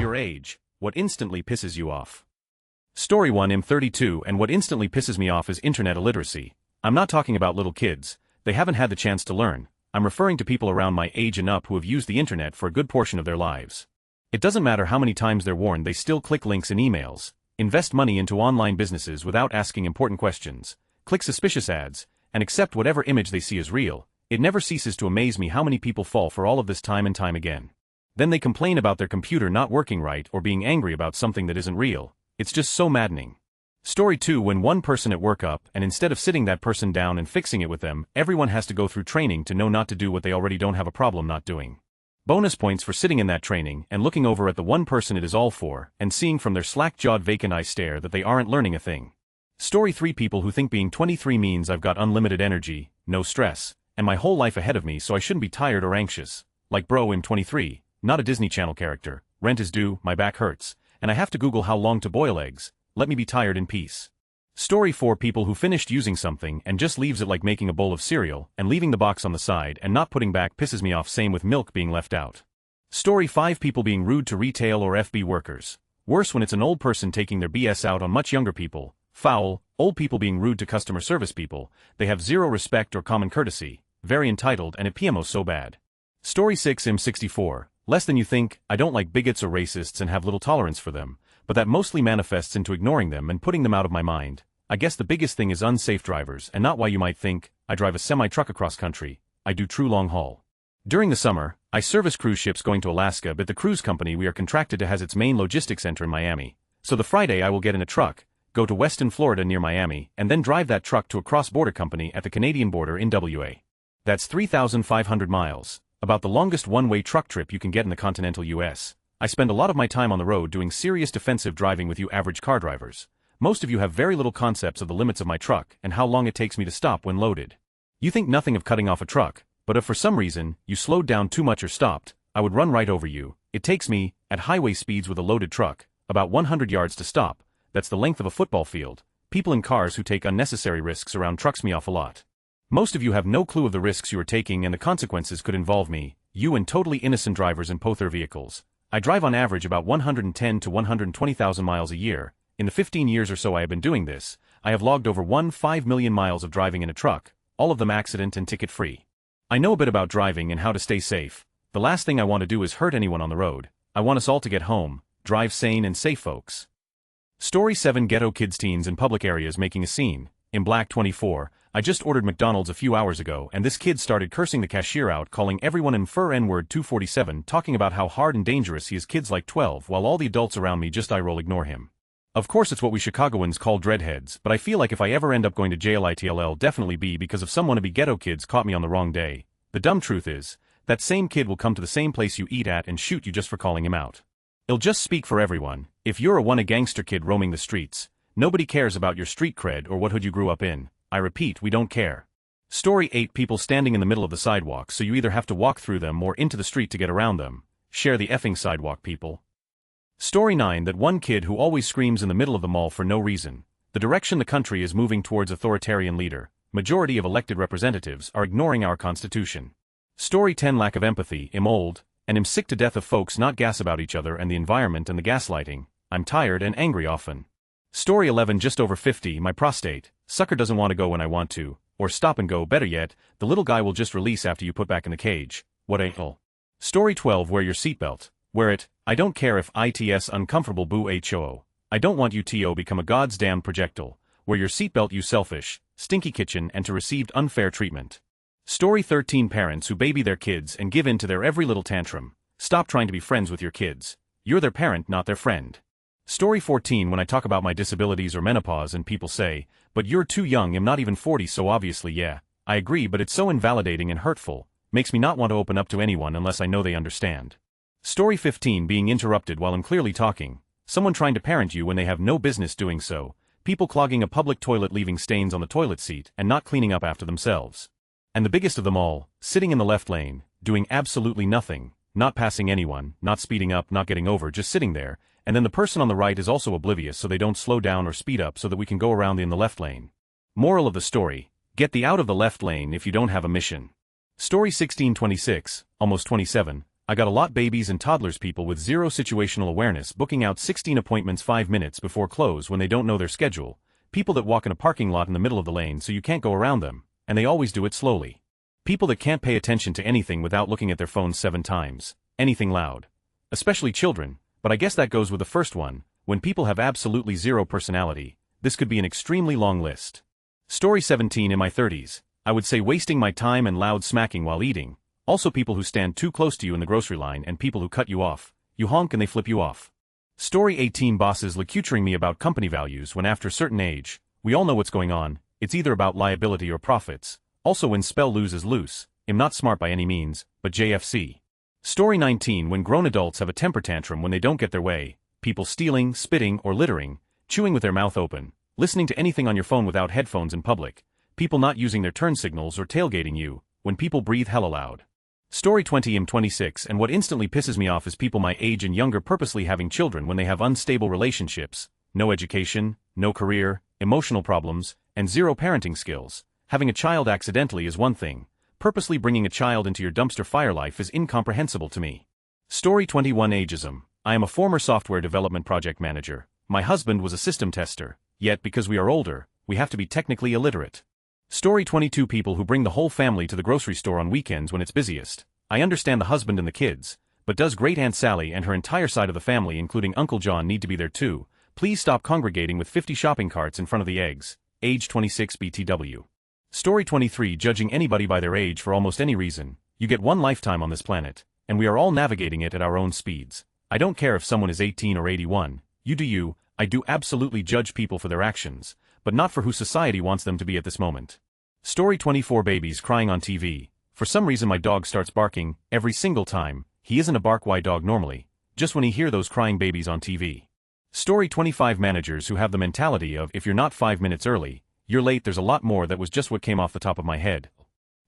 Your age, what instantly pisses you off. Story 1. I'm 32 and what instantly pisses me off is internet illiteracy. I'm not talking about little kids, they haven't had the chance to learn. I'm referring to people around my age and up who have used the internet for a good portion of their lives. It doesn't matter how many times they're warned, they still click links in emails, invest money into online businesses without asking important questions, click suspicious ads, and accept whatever image they see as real. It never ceases to amaze me how many people fall for all of this time and time again. Then they complain about their computer not working right or being angry about something that isn't real. It's just so maddening. Story 2. When one person at work up, and instead of sitting that person down and fixing it with them, everyone has to go through training to know not to do what they already don't have a problem not doing. Bonus points for sitting in that training and looking over at the one person it is all for, and seeing from their slack-jawed vacant eye stare that they aren't learning a thing. Story 3. People who think being 23 means I've got unlimited energy, no stress, and my whole life ahead of me so I shouldn't be tired or anxious. Like bro, I'm 23, not a Disney Channel character, rent is due, my back hurts, and I have to Google how long to boil eggs, let me be tired in peace. Story 4. People who finished using something and just leaves it, like making a bowl of cereal and leaving the box on the side and not putting back, pisses me off. Same with milk being left out. Story 5. People being rude to retail or FB workers. Worse when it's an old person taking their BS out on much younger people. Foul, old people being rude to customer service people, they have zero respect or common courtesy, very entitled and it PMO so bad. Story 6. I'm 64, less than you think. I don't like bigots or racists and have little tolerance for them, but that mostly manifests into ignoring them and putting them out of my mind. I guess the biggest thing is unsafe drivers, and not why you might think. I drive a semi-truck across country, I do true long haul. During the summer, I service cruise ships going to Alaska, but the cruise company we are contracted to has its main logistics center in Miami. So the Friday I will get in a truck, go to Weston, Florida near Miami, and then drive that truck to a cross-border company at the Canadian border in WA. That's 3,500 miles, about the longest one-way truck trip you can get in the continental US. I spend a lot of my time on the road doing serious defensive driving with you average car drivers. Most of you have very little concepts of the limits of my truck and how long it takes me to stop when loaded. You think nothing of cutting off a truck, but if for some reason you slowed down too much or stopped, I would run right over you. It takes me, at highway speeds with a loaded truck, about 100 yards to stop. That's the length of a football field. People in cars who take unnecessary risks around trucks me off a lot. Most of you have no clue of the risks you are taking and the consequences could involve me, you and totally innocent drivers in both their vehicles. I drive on average about 110 to 120,000 miles a year. In the 15 years or so I have been doing this, I have logged over 1.5 million miles of driving in a truck, all of them accident and ticket-free. I know a bit about driving and how to stay safe. The last thing I want to do is hurt anyone on the road. I want us all to get home, drive sane and safe, folks. Story 7. Ghetto kids, teens in public areas making a scene. In Black 24, I just ordered McDonald's a few hours ago and this kid started cursing the cashier out, calling everyone in fur N-word 247, talking about how hard and dangerous he is. Kids like 12, while all the adults around me just eye-roll, ignore him. Of course it's what we Chicagoans call dreadheads, but I feel like if I ever end up going to jail, it'll definitely be because of some wannabe ghetto kids caught me on the wrong day. The dumb truth is, that same kid will come to the same place you eat at and shoot you just for calling him out. It'll just speak for everyone. If you're a gangster kid roaming the streets, nobody cares about your street cred or what hood you grew up in. I repeat, we don't care. Story 8. People standing in the middle of the sidewalk, so you either have to walk through them or into the street to get around them. Share the effing sidewalk, people. Story 9. That one kid who always screams in the middle of the mall for no reason. The direction the country is moving towards authoritarian leader. Majority of elected representatives are ignoring our constitution. Story 10. Lack of empathy. I'm old, and I'm sick to death of folks not gas about each other and the environment and the gaslighting. I'm tired and angry often. Story 11. Just over 50. My prostate. Sucker doesn't want to go when I want to, or stop and go. Better yet, the little guy will just release after you put back in the cage. What a hole. Story 12. Wear your seatbelt. Wear it. I don't care if it's uncomfortable. Boo hoo. I don't want you to become a god's damn projectile. Wear your seatbelt, you selfish, stinky kitchen, and to received unfair treatment. Story 13. Parents who baby their kids and give in to their every little tantrum. Stop trying to be friends with your kids. You're their parent, not their friend. Story 14. When I talk about my disabilities or menopause and people say, but you're too young. I'm not even 40, so obviously yeah. I agree, but it's so invalidating and hurtful. Makes me not want to open up to anyone unless I know they understand. Story 15. Being interrupted while I'm clearly talking. Someone trying to parent you when they have no business doing so. People clogging a public toilet, leaving stains on the toilet seat and not cleaning up after themselves. And the biggest of them all, sitting in the left lane, doing absolutely nothing, not passing anyone, not speeding up, not getting over, just sitting there, and then the person on the right is also oblivious so they don't slow down or speed up so that we can go around in the left lane. Moral of the story, get the out of the left lane if you don't have a mission. Story 16. 26, almost 27. I got a lot babies and toddlers, people with zero situational awareness booking out 16 appointments 5 minutes before close when they don't know their schedule, people that walk in a parking lot in the middle of the lane so you can't go around them, and they always do it slowly. People that can't pay attention to anything without looking at their phones 7 times, anything loud. Especially children, but I guess that goes with the first one, when people have absolutely zero personality. This could be an extremely long list. Story 17. In my 30s, I would say wasting my time and loud smacking while eating. Also people who stand too close to you in the grocery line and people who cut you off. You honk and they flip you off. Story 18. Bosses lecturing me about company values when after a certain age, we all know what's going on, it's either about liability or profits. Also when spell lose is loose, I'm not smart by any means, but JFC. Story 19. When grown adults have a temper tantrum when they don't get their way, people stealing, spitting or littering, chewing with their mouth open, listening to anything on your phone without headphones in public, people not using their turn signals or tailgating you, when people breathe hella loud. Story 20. I'm 26 and what instantly pisses me off is people my age and younger purposely having children when they have unstable relationships, no education, no career, emotional problems, and zero parenting skills. Having a child accidentally is one thing, purposely bringing a child into your dumpster fire life is incomprehensible to me. Story 21. Ageism. I am a former software development project manager. My husband was a system tester, yet because we are older, we have to be technically illiterate. Story 22. People who bring the whole family to the grocery store on weekends when it's busiest. I understand the husband and the kids, but does Great Aunt Sally and her entire side of the family including Uncle John need to be there too? Please stop congregating with 50 shopping carts in front of the eggs. Age 26 BTW. Story 23. Judging anybody by their age for almost any reason. You get one lifetime on this planet, and we are all navigating it at our own speeds. I don't care if someone is 18 or 81, you do you. I do absolutely judge people for their actions, but not for who society wants them to be at this moment. Story 24. Babies crying on TV. For some reason my dog starts barking, every single time. He isn't a bark-why dog normally, just when he hears those crying babies on TV. Story 25. Managers who have the mentality of if you're not 5 minutes early, you're late. There's a lot more. That was just what came off the top of my head.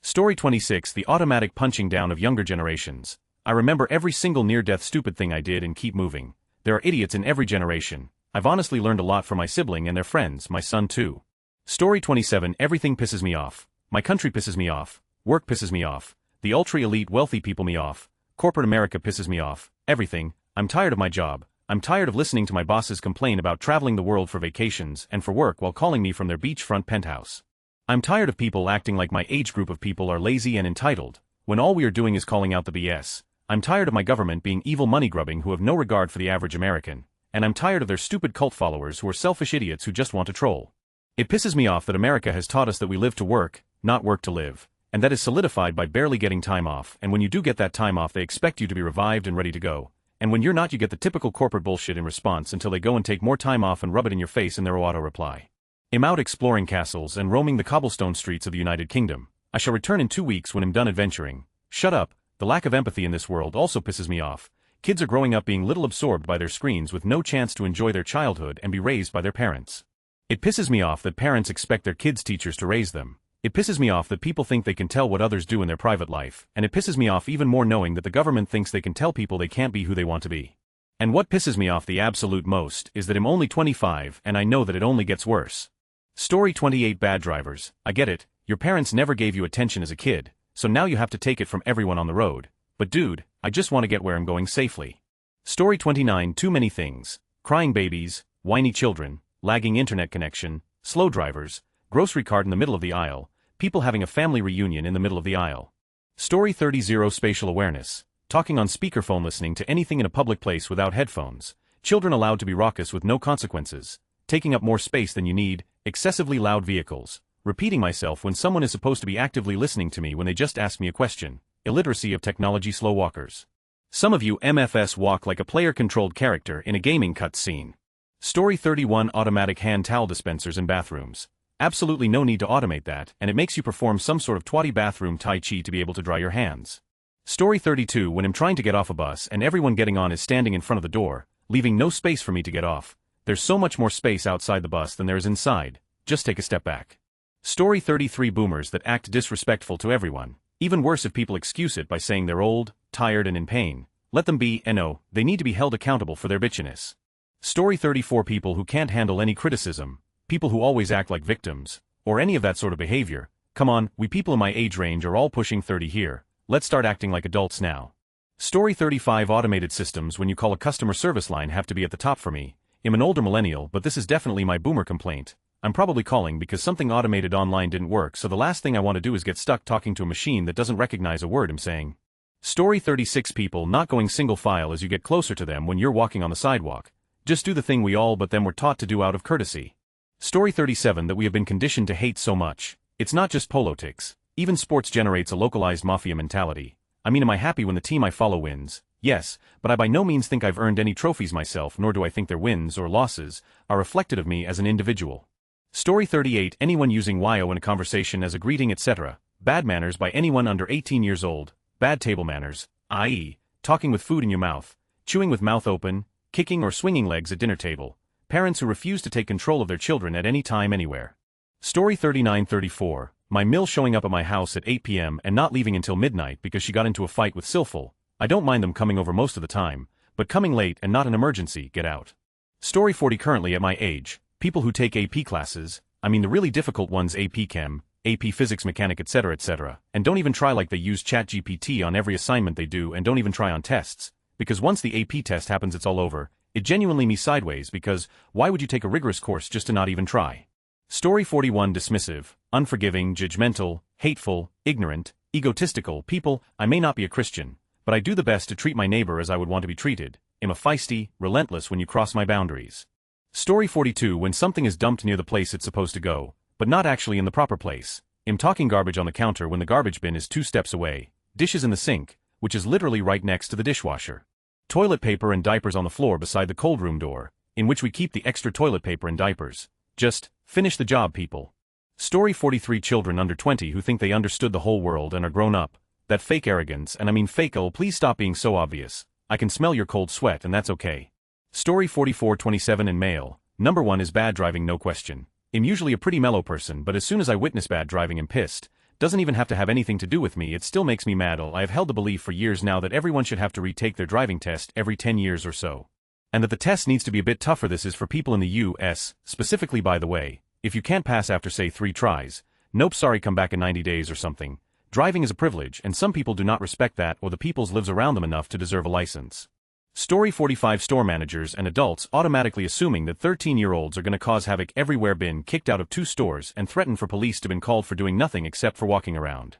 Story 26. The automatic punching down of younger generations. I remember every single near-death stupid thing I did and keep moving. There are idiots in every generation. I've honestly learned a lot from my sibling and their friends, my son too. Story 27. Everything pisses me off. My country pisses me off. Work pisses me off. The ultra-elite wealthy people me off. Corporate America pisses me off. Everything. I'm tired of my job. I'm tired of listening to my bosses complain about traveling the world for vacations and for work while calling me from their beachfront penthouse. I'm tired of people acting like my age group of people are lazy and entitled, when all we are doing is calling out the BS. I'm tired of my government being evil money-grubbing who have no regard for the average American, and I'm tired of their stupid cult followers who are selfish idiots who just want to troll. It pisses me off that America has taught us that we live to work, not work to live, and that is solidified by barely getting time off, and when you do get that time off they expect you to be revived and ready to go, and when you're not you get the typical corporate bullshit in response until they go and take more time off and rub it in your face in their auto-reply. I'm out exploring castles and roaming the cobblestone streets of the United Kingdom. I shall return in 2 weeks when I'm done adventuring. Shut up. The lack of empathy in this world also pisses me off. Kids are growing up being little absorbed by their screens with no chance to enjoy their childhood and be raised by their parents. It pisses me off that parents expect their kids' teachers to raise them. It pisses me off that people think they can tell what others do in their private life, and it pisses me off even more knowing that the government thinks they can tell people they can't be who they want to be. And what pisses me off the absolute most is that I'm only 25 and I know that it only gets worse. Story 28. Bad drivers. I get it, your parents never gave you attention as a kid, so now you have to take it from everyone on the road. But dude, I just want to get where I'm going safely. Story 29. Too many things. Crying babies, whiny children, lagging internet connection, slow drivers, grocery cart in the middle of the aisle, people having a family reunion in the middle of the aisle. Story 30. Zero spatial awareness. Talking on speakerphone, listening to anything in a public place without headphones, children allowed to be raucous with no consequences, taking up more space than you need, excessively loud vehicles, repeating myself when someone is supposed to be actively listening to me when they just ask me a question, illiteracy of technology. Slow walkers. Some of you MFS walk like a player-controlled character in a gaming cutscene. Story 31. Automatic hand towel dispensers in bathrooms. Absolutely no need to automate that, and it makes you perform some sort of twatty bathroom tai chi to be able to dry your hands. Story 32. When I'm trying to get off a bus and everyone getting on is standing in front of the door, leaving no space for me to get off. There's so much more space outside the bus than there is inside. Just take a step back. Story 33. Boomers that act disrespectful to everyone. Even worse if people excuse it by saying they're old, tired and in pain. Let them be, and no, they need to be held accountable for their bitchiness. Story 34. People who can't handle any criticism. People who always act like victims, or any of that sort of behavior. Come on, we people in my age range are all pushing 30 here. Let's start acting like adults now. Story 35 Automated systems when you call a customer service line have to be at the top for me. I'm an older millennial, but this is definitely my boomer complaint. I'm probably calling because something automated online didn't work, so the last thing I want to do is get stuck talking to a machine that doesn't recognize a word I'm saying. Story 36 People not going single file as you get closer to them when you're walking on the sidewalk. Just do the thing we all but them were taught to do out of courtesy. Story 37 That we have been conditioned to hate so much. It's not just politics. Even sports generates a localized mafia mentality. I mean, am I happy when the team I follow wins? Yes, but I by no means think I've earned any trophies myself, nor do I think their wins or losses are reflected of me as an individual. Story 38 Anyone using "yo" in a conversation as a greeting, etc. Bad manners by anyone under 18 years old. Bad table manners, i.e., talking with food in your mouth, chewing with mouth open, kicking or swinging legs at dinner table. Parents who refuse to take control of their children at any time anywhere. Story 39-34 My mill showing up at my house at 8 p.m. and not leaving until midnight because she got into a fight with Silful. I don't mind them coming over most of the time, but coming late and not an emergency, get out. Story 40 Currently at my age, people who take AP classes, I mean the really difficult ones, AP Chem, AP Physics, Mechanic, etc., and don't even try, like they use ChatGPT on every assignment they do, and don't even try on tests, because once the AP test happens it's all over. It genuinely me sideways, because why would you take a rigorous course just to not even try? Story 41 Dismissive, unforgiving, judgmental, hateful, ignorant, egotistical people. I may not be a Christian, but I do the best to treat my neighbor as I would want to be treated. I'm a feisty, relentless when you cross my boundaries. Story 42 When something is dumped near the place it's supposed to go, but not actually in the proper place. I'm talking garbage on the counter when the garbage bin is 2 steps away, dishes in the sink, which is literally right next to the dishwasher. Toilet paper and diapers on the floor beside the cold room door, in which we keep the extra toilet paper and diapers. Just finish the job, people. Story 43 Children under 20 who think they understood the whole world and are grown up. That fake arrogance, and I mean fake. Oh, please stop being so obvious. I can smell your cold sweat and that's okay. Story 44-27 In male, number 1 is bad driving, no question. I'm usually a pretty mellow person, but as soon as I witness bad driving I'm pissed. Doesn't even have to have anything to do with me, it still makes me mad. I have held the belief for years now that everyone should have to retake their driving test every 10 years or so. And that the test needs to be a bit tougher. This is for people in the US, specifically, by the way. If you can't pass after say 3 tries, nope, sorry, come back in 90 days or something. Driving is a privilege, and some people do not respect that or the people's lives around them enough to deserve a license. Story 45 Store managers and adults automatically assuming that 13-year-olds are gonna cause havoc everywhere. Been kicked out of 2 stores and threatened for police to been called for doing nothing except for walking around.